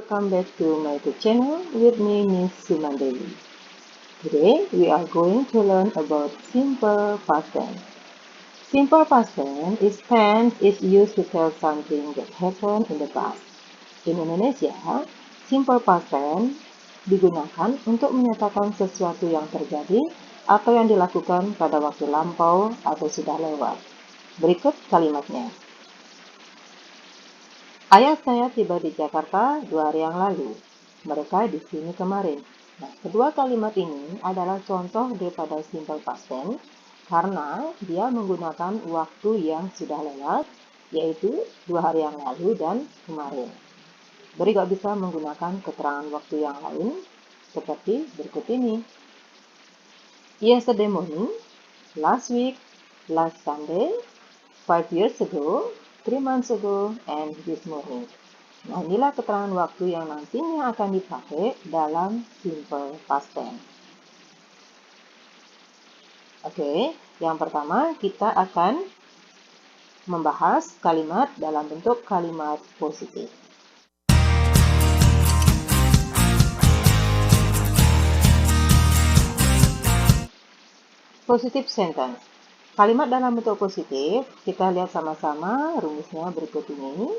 welcome back to my YouTube channel with me, Miss Sumandeli. Today we are going to learn about simple past tense. Simple past tense is tense is used to tell something that happened in the past. In Indonesia, simple past tense digunakan untuk menyatakan sesuatu yang terjadi atau yang dilakukan pada waktu lampau atau sudah lewat. Berikut kalimatnya. Ayah saya tiba di Jakarta 2 hari yang lalu. Mereka di sini kemarin. Nah, kedua kalimat ini adalah contoh daripada simple past tense karena dia menggunakan waktu yang sudah lewat, yaitu 2 hari yang lalu dan kemarin. Mereka bisa menggunakan keterangan waktu yang lain seperti berikut ini. Yesterday morning, last week, last Sunday, 5 years ago, 3 months ago, and this morning. Nah, inilah keterangan waktu yang nantinya akan dipakai dalam simple past tense. Oke, yang pertama kita akan membahas kalimat dalam bentuk kalimat positif. Positive sentence. Kalimat dalam bentuk positif, kita lihat sama-sama rumusnya berikut ini.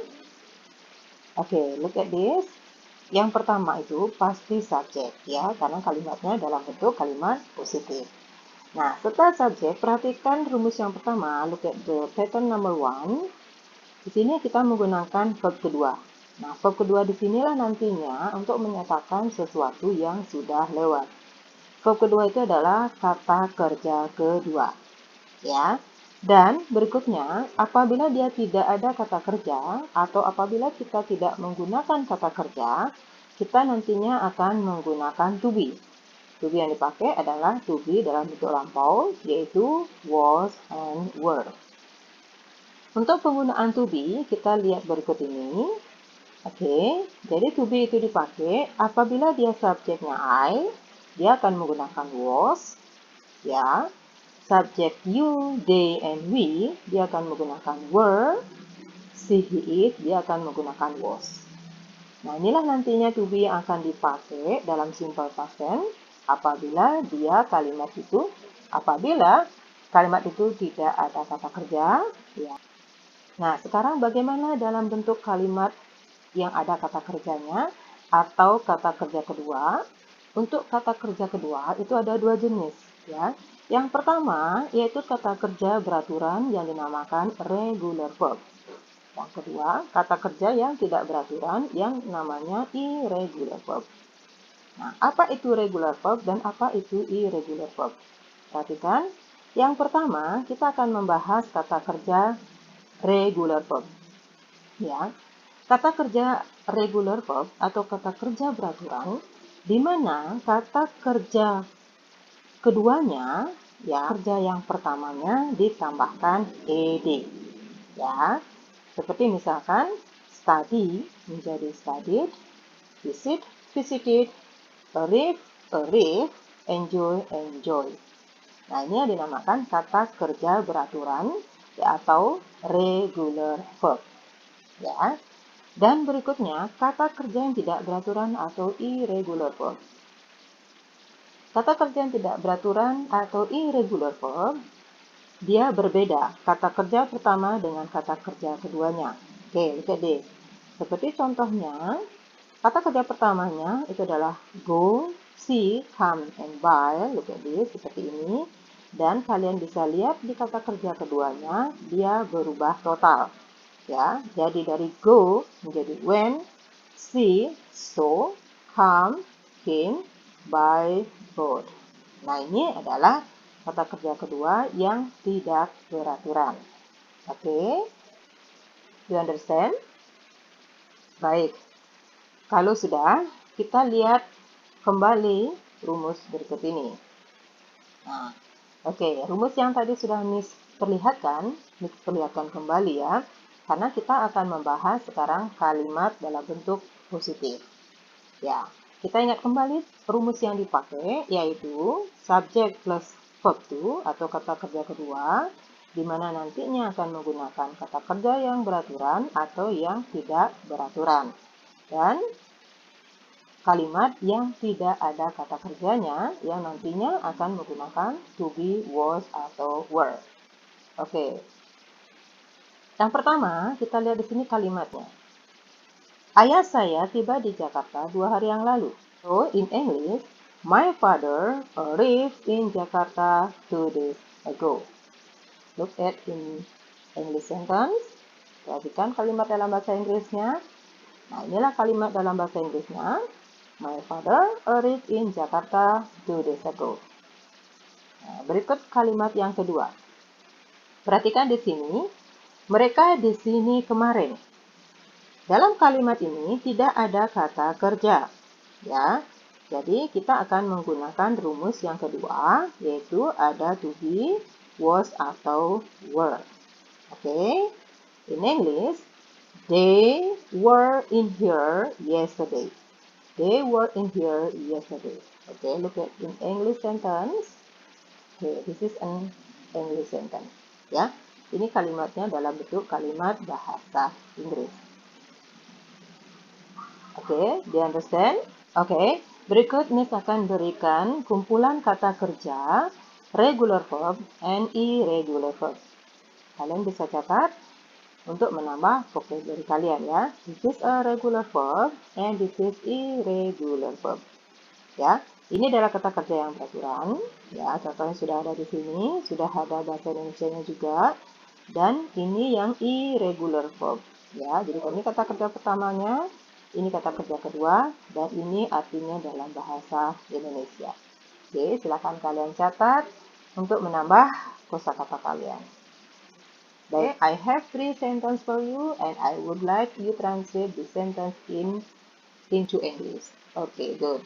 Oke, look at this. Yang pertama itu pasti subjek, ya, karena kalimatnya dalam bentuk kalimat positif. Nah, setelah subjek, perhatikan rumus yang pertama, look at the pattern number 1. Di sini kita menggunakan verb kedua. Nah, verb kedua di sinilah nantinya untuk menyatakan sesuatu yang sudah lewat. Verb kedua itu adalah kata kerja kedua. Ya, dan berikutnya, apabila dia tidak ada kata kerja atau apabila kita tidak menggunakan kata kerja, kita nantinya akan menggunakan to be. To be yang dipakai adalah to be dalam bentuk lampau, yaitu was and were. Untuk penggunaan to be, kita lihat berikut ini. Oke, jadi to be itu dipakai apabila dia subjeknya I, dia akan menggunakan was, ya. Subjek you, they, and we, dia akan menggunakan were. She, he, it, dia akan menggunakan was. Nah, inilah nantinya to be yang akan dipakai dalam simple past tense apabila kalimat itu tidak ada kata kerja. Ya. Nah, sekarang bagaimana dalam bentuk kalimat yang ada kata kerjanya atau kata kerja kedua? Untuk kata kerja kedua itu ada 2 jenis, ya. Yang pertama yaitu kata kerja beraturan yang dinamakan regular verb. Yang kedua, kata kerja yang tidak beraturan yang namanya irregular verb. Nah, apa itu regular verb dan apa itu irregular verb? Perhatikan, yang pertama kita akan membahas kata kerja regular verb. Ya, kata kerja regular verb atau kata kerja beraturan di mana kata kerja keduanya, ya, kerja yang pertamanya ditambahkan ed. Ya, seperti misalkan study menjadi studied, visit, visited, arrive, arrived, enjoy, enjoy. Nah, ini yang dinamakan kata kerja beraturan, ya, atau regular verb. Ya. Dan berikutnya, kata kerja yang tidak beraturan atau irregular verb. Kata kerja yang tidak beraturan atau irregular verb, dia berbeda kata kerja pertama dengan kata kerja keduanya. Oke, look at this. Seperti contohnya, kata kerja pertamanya itu adalah go, see, come, and buy. Look at this, seperti ini. Dan kalian bisa lihat di kata kerja keduanya, dia berubah total. Ya, jadi dari go menjadi went, see, saw, come, came, buy, bought. Nah, ini adalah kata kerja kedua yang tidak beraturan. Oke? You understand? Baik. Kalau sudah, kita lihat kembali rumus berikut ini. Nah, oke, rumus yang tadi sudah Miss perlihatkan kembali ya. Karena kita akan membahas sekarang kalimat dalam bentuk positif. Ya, kita ingat kembali rumus yang dipakai yaitu subject plus verb to atau kata kerja kedua, di mana nantinya akan menggunakan kata kerja yang beraturan atau yang tidak beraturan. Dan kalimat yang tidak ada kata kerjanya yang nantinya akan menggunakan to be, was, atau were. Oke. Yang pertama, kita lihat di sini kalimatnya. Ayah saya tiba di Jakarta 2 hari yang lalu. So, in English, my father arrived in Jakarta 2 days ago. Look at in English sentence. Perhatikan kalimat dalam bahasa Inggrisnya. Nah, inilah kalimat dalam bahasa Inggrisnya. My father arrived in Jakarta 2 days ago. Nah, berikut kalimat yang kedua. Perhatikan di sini, mereka di sini kemarin. Dalam kalimat ini tidak ada kata kerja, ya. Jadi kita akan menggunakan rumus yang kedua, yaitu ada to be, was, atau were. Oke. In English, they were in here yesterday. They were in here yesterday. Okay, look at in English sentence. Okay, this is an English sentence. Ya, ini kalimatnya dalam bentuk kalimat bahasa Inggris. Okay, do you understand? Okay, berikut Miss akan berikan kumpulan kata kerja regular verb and irregular verb. Kalian bisa catat untuk menambah vocabulary kalian ya. This is a regular verb and this is irregular verb. Ya, ini adalah kata kerja yang beraturan. Ya, contohnya sudah ada di sini, sudah ada bahasa Indonesianya juga. Dan ini yang irregular verb. Ya, jadi ini kata kerja pertamanya, ini kata kerja kedua, dan ini artinya dalam bahasa Indonesia. Oke, silakan kalian catat untuk menambah kosakata kalian. Baik, I have 3 sentences for you and I would like you translate the sentence into English. Okay, good.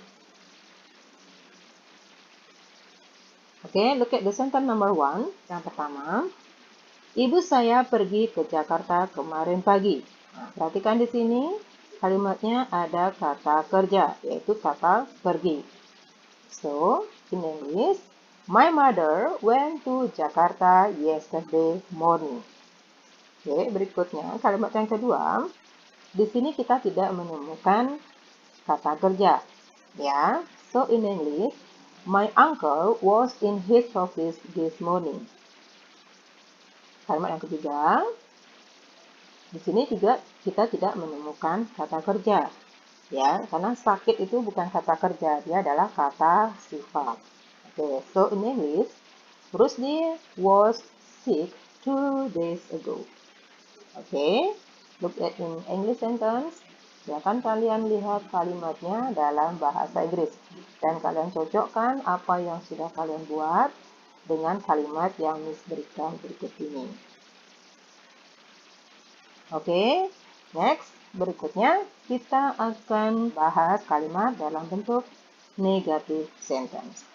Okay, look at the sentence number 1. Yang pertama, ibu saya pergi ke Jakarta kemarin pagi. Nah, perhatikan di sini kalimatnya ada kata kerja, yaitu kata pergi. So, in English, my mother went to Jakarta yesterday morning. Oke, berikutnya kalimat yang kedua. Di sini kita tidak menemukan kata kerja, ya. So in English, my uncle was in his office this morning. Kalimat yang ketiga. Di sini juga kita tidak menemukan kata kerja, ya, karena sakit itu bukan kata kerja, dia adalah kata sifat. Oke, so in English, Rusdi was sick 2 days ago. Oke, look at in English sentence. Silakan kalian lihat kalimatnya dalam bahasa Inggris. Dan kalian cocokkan apa yang sudah kalian buat dengan kalimat yang Miss berikan berikut ini. Oke, next. Berikutnya kita akan bahas kalimat dalam bentuk negative sentence.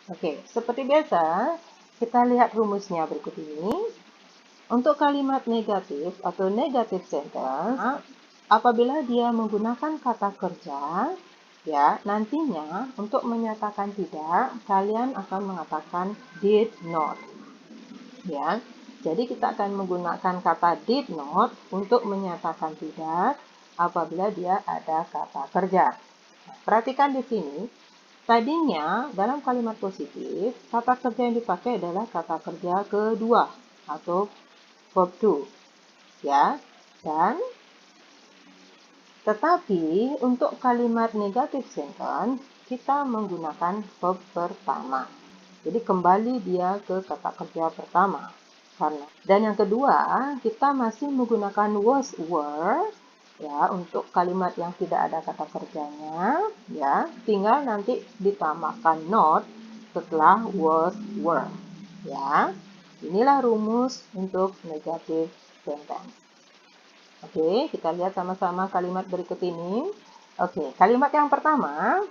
Oke, seperti biasa, kita lihat rumusnya berikut ini. Untuk kalimat negatif atau negative sentence, apabila dia menggunakan kata kerja, ya, nantinya untuk menyatakan tidak, kalian akan mengatakan did not. Ya, jadi kita akan menggunakan kata did not untuk menyatakan tidak apabila dia ada kata kerja. Nah, perhatikan di sini. Tadinya, dalam kalimat positif, kata kerja yang dipakai adalah kata kerja kedua atau verb to. Ya, dan tetapi untuk kalimat negative sentence, kita menggunakan verb pertama. Jadi kembali dia ke kata kerja pertama. Dan yang kedua, kita masih menggunakan was, were, ya, untuk kalimat yang tidak ada kata kerjanya, ya, tinggal nanti ditambahkan not setelah was, were, ya. Inilah rumus untuk negative sentence. Oke, kita lihat sama-sama kalimat berikut ini. Oke, kalimat yang pertama,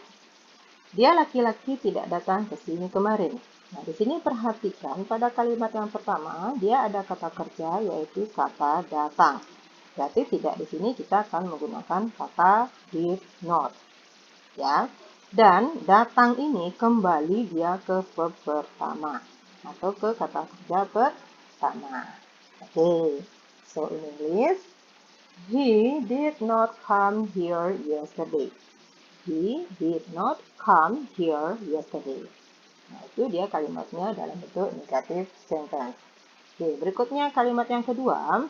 dia laki-laki tidak datang ke sini kemarin. Nah, di sini perhatikan pada kalimat yang pertama, dia ada kata kerja yaitu kata datang. Berarti tidak di sini kita akan menggunakan kata did not. Ya. Dan datang ini kembali dia ke verb pertama. atau ke kata kerja pertama. Oke, so in English, he did not come here yesterday. He did not come here yesterday. Nah, itu dia kalimatnya dalam bentuk negative sentence. Oke, berikutnya kalimat yang kedua.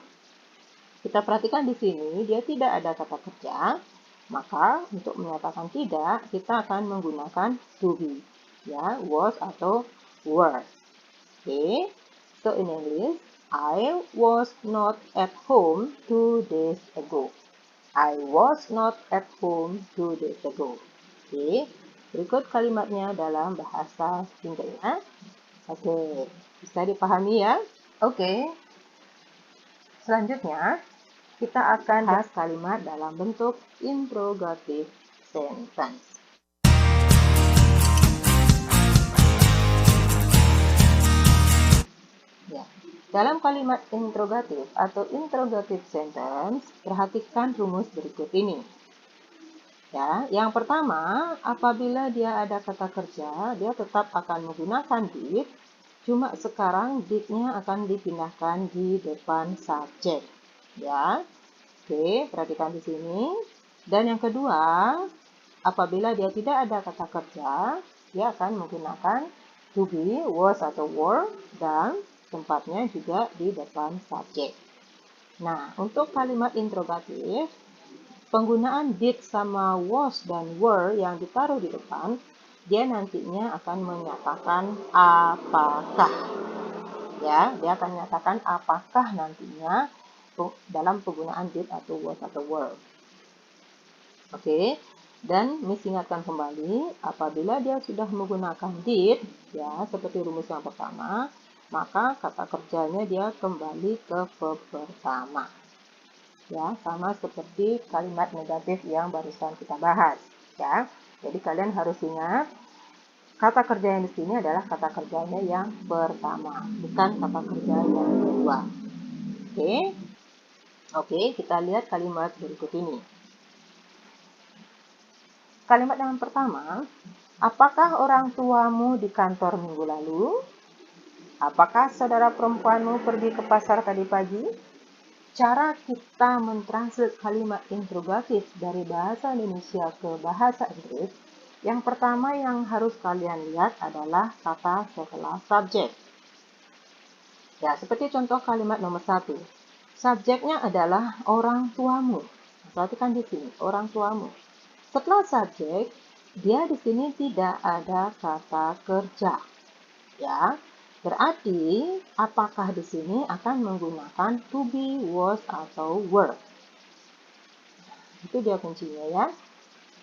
Kita perhatikan di sini, dia tidak ada kata kerja. Maka untuk menyatakan tidak, kita akan menggunakan to be. Ya, was atau were. Oke, so in English, I was not at home 2 days ago. I was not at home 2 days ago. Oke, berikut kalimatnya dalam bahasa Inggrisnya. Oke, bisa dipahami ya? Oke, selanjutnya kita akan bahas kalimat dalam bentuk interrogative sentence. Ya. Dalam kalimat interrogatif atau interrogative sentence, perhatikan rumus berikut ini. Ya, yang pertama, apabila dia ada kata kerja, dia tetap akan menggunakan did, cuma sekarang did-nya akan dipindahkan di depan subjek. Ya. Oke, perhatikan di sini. Dan yang kedua, apabila dia tidak ada kata kerja, dia akan menggunakan to be, was atau were, dan tempatnya juga di depan subjek. Nah, untuk kalimat interrogatif, penggunaan did sama was dan were yang ditaruh di depan, dia nantinya akan menyatakan apakah. Ya, dia akan menyatakan apakah nantinya dalam penggunaan did atau was atau were. Oke, dan Miss ingatkan kembali, apabila dia sudah menggunakan did, ya seperti rumus yang pertama, maka kata kerjanya dia kembali ke verb pertama. Ya, sama seperti kalimat negatif yang barusan kita bahas. Ya, jadi kalian harus ingat, kata kerja yang di sini adalah kata kerjanya yang pertama, bukan kata kerja yang kedua. Oke, kita lihat kalimat berikut ini. Kalimat yang pertama, apakah orang tuamu di kantor minggu lalu? Apakah saudara perempuanmu pergi ke pasar tadi pagi? Cara kita mentranslate kalimat interrogatif dari bahasa Indonesia ke bahasa Inggris, yang pertama yang harus kalian lihat adalah kata setelah subjek. Ya, seperti contoh kalimat nomor 1. Subjeknya adalah orang tuamu. Perhatikan di sini, orang tuamu. Setelah subjek, dia di sini tidak ada kata kerja. Ya, berarti apakah di sini akan menggunakan to be, was, atau were. Itu dia kuncinya ya.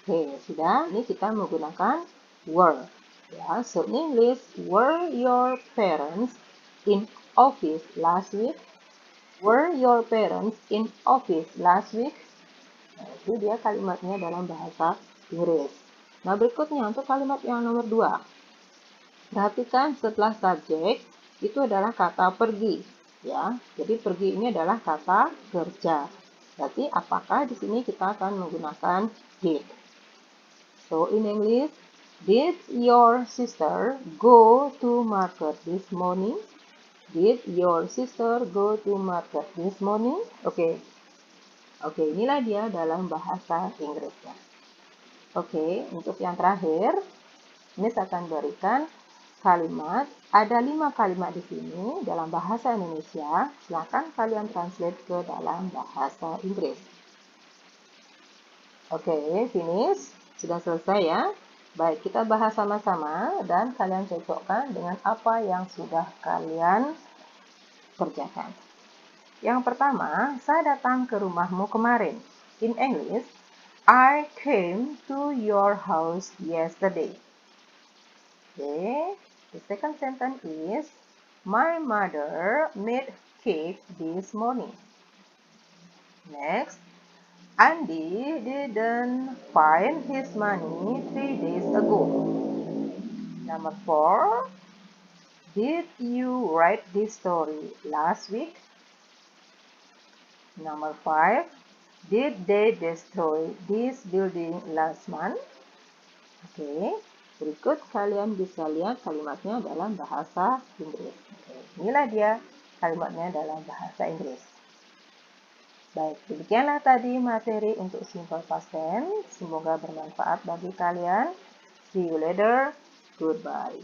Oke, sudah. Ini kita menggunakan were. Ya, so in English, were your parents in office last week? Were your parents in office last week? Nah, itu dia kalimatnya dalam bahasa Inggris. Nah, berikutnya untuk kalimat yang nomor 2. Perhatikan setelah subjek itu adalah kata pergi, ya. Jadi pergi ini adalah kata kerja. Berarti apakah di sini kita akan menggunakan did. So in English, did your sister go to market this morning? Did your sister go to market this morning? Oke, inilah dia dalam bahasa Inggrisnya. Oke, untuk yang terakhir, Miss akan berikan kalimat. Ada 5 kalimat di sini dalam bahasa Indonesia. Silakan kalian translate ke dalam bahasa Inggris. Oke, finish. Sudah selesai ya. Baik, kita bahas sama-sama dan kalian cocokkan dengan apa yang sudah kalian kerjakan. Yang pertama, saya datang ke rumahmu kemarin. In English, I came to your house yesterday. Okay, the second sentence is, my mother made cake this morning. Next, Andy didn't find his money 3 days ago. Number 4, did you write this story last week? Number 5, did they destroy this building last month? Okay. Berikut kalian bisa lihat kalimatnya dalam bahasa Inggris. Inilah dia kalimatnya dalam bahasa Inggris. Baik, demikianlah tadi materi untuk simple past tense. Semoga bermanfaat bagi kalian. See you later. Goodbye.